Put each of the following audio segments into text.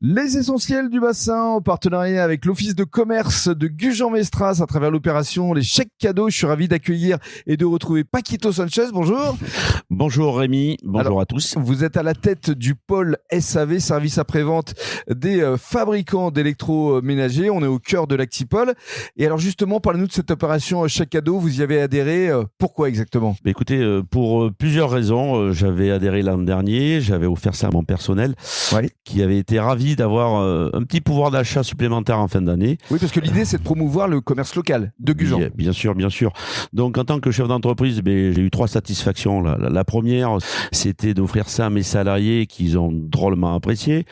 Les essentiels du bassin en partenariat avec l'Office de commerce de Gujan-Mestras à travers l'opération Les chèques cadeaux. Je suis ravi d'accueillir et de retrouver Paquito Sanchez. Bonjour. Bonjour Rémi, bonjour à tous. Vous êtes à la tête du pôle SAV, service après-vente des fabricants d'électroménagers. On est au cœur de l'Actipol. Et alors justement, parlez-nous de cette opération chèques cadeaux. Vous y avez adhéré. Pourquoi exactement ? Écoutez, pour plusieurs raisons. J'avais adhéré l'an dernier, j'avais offert ça à mon personnel qui avait été ravi d'avoir un petit pouvoir d'achat supplémentaire en fin d'année. Oui, parce que l'idée, c'est de promouvoir le commerce local de Gujan. Oui, bien sûr, bien sûr. Donc, en tant que chef d'entreprise, j'ai eu 3 satisfactions. La première, c'était d'offrir ça à mes salariés qu'ils ont drôlement apprécié.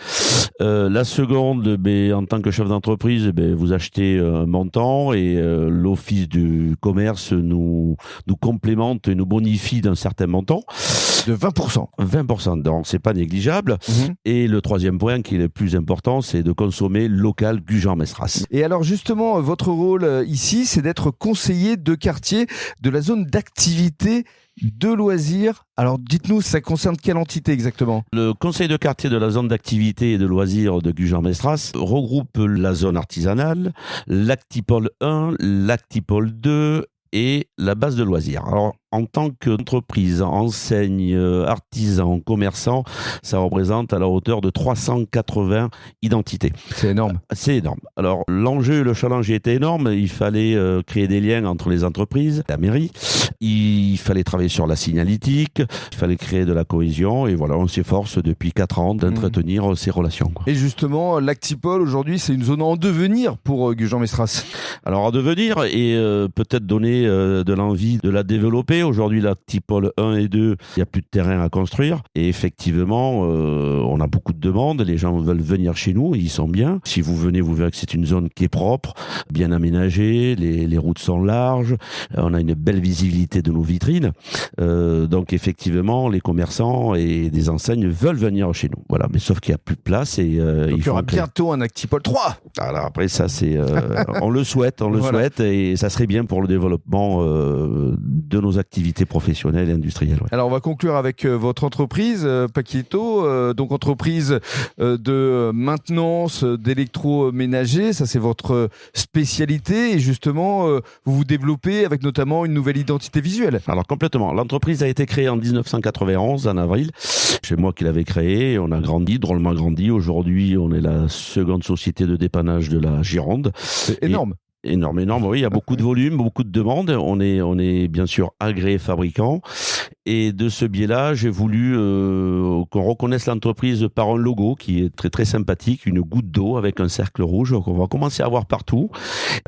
La seconde, en tant que chef d'entreprise, vous achetez un montant et l'Office du commerce nous complémente et nous bonifie d'un certain montant. De 20%. 20%, donc c'est pas négligeable. Et le troisième point qui est le plus important, c'est de consommer local Gujan-Mestras. Et alors justement, votre rôle ici, c'est d'être conseiller de quartier de la zone d'activité de loisirs. Alors dites-nous, ça concerne quelle entité exactement ? Le conseil de quartier de la zone d'activité et de loisirs de Gujan-Mestras regroupe la zone artisanale, l'Actipol 1, l'Actipol 2 et la base de loisirs. Alors, en tant qu'entreprise, enseigne, artisan, commerçant, ça représente à la hauteur de 380 identités. C'est énorme. C'est énorme. Alors, l'enjeu, le challenge était énorme. Il fallait créer des liens entre les entreprises, la mairie. Il fallait travailler sur la signalétique. Il fallait créer de la cohésion. Et voilà, on s'efforce depuis 4 ans d'entretenir ces relations. Et justement, l'Actipol, aujourd'hui, c'est une zone en devenir pour Gujan-Mestras. Alors, en devenir et peut-être donner de l'envie de la développer. Aujourd'hui, l'Actipol 1 et 2, il n'y a plus de terrain à construire. Et effectivement, on a beaucoup de demandes. Les gens veulent venir chez nous, ils sont bien. Si vous venez, vous verrez que c'est une zone qui est propre, bien aménagée, les routes sont larges, on a une belle visibilité de nos vitrines. Donc effectivement, les commerçants et des enseignes veulent venir chez nous. Voilà, mais sauf qu'il n'y a plus de place et il y aura bientôt un Actipol 3. Alors après, ça c'est, on le souhaite, souhaite, et ça serait bien pour le développement de nos activités professionnelles et industrielles. Alors on va conclure avec votre entreprise, Paquito, donc entreprise de maintenance d'électroménager, ça c'est votre spécialité et justement vous vous développez avec notamment une nouvelle identité visuelle. Alors complètement, l'entreprise a été créée en 1991 en avril, c'est moi qui l'avais créée, on a grandi, drôlement grandi, aujourd'hui on est la seconde société de dépannage de la Gironde. C'est énorme. Énorme, oui, il y a beaucoup de volume, beaucoup de demandes, on est bien sûr agréé fabricant et de ce biais-là, j'ai voulu qu'on reconnaisse l'entreprise par un logo qui est très très sympathique, une goutte d'eau avec un cercle rouge qu'on va commencer à voir partout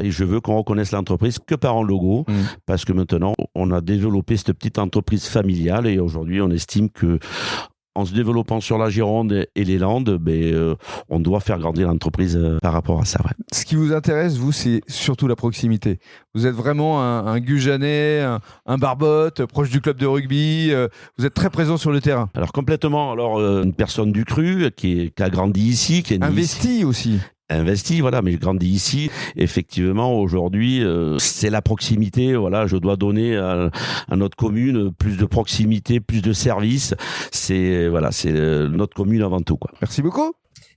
et je veux qu'on reconnaisse l'entreprise que par un logo parce que maintenant on a développé cette petite entreprise familiale et aujourd'hui on estime que en se développant sur la Gironde et les Landes, on doit faire grandir l'entreprise par rapport à ça. Ouais. Ce qui vous intéresse, vous, c'est surtout la proximité. Vous êtes vraiment un Gujanais, un Barbotte, proche du club de rugby. Vous êtes très présent sur le terrain. Alors complètement. Alors une personne du cru qui a grandi ici, qui est investi aussi. Investi, voilà, mais je grandis ici. Effectivement, aujourd'hui, c'est la proximité. Voilà, je dois donner à notre commune plus de proximité, plus de services. C'est notre commune avant tout, quoi. Merci beaucoup.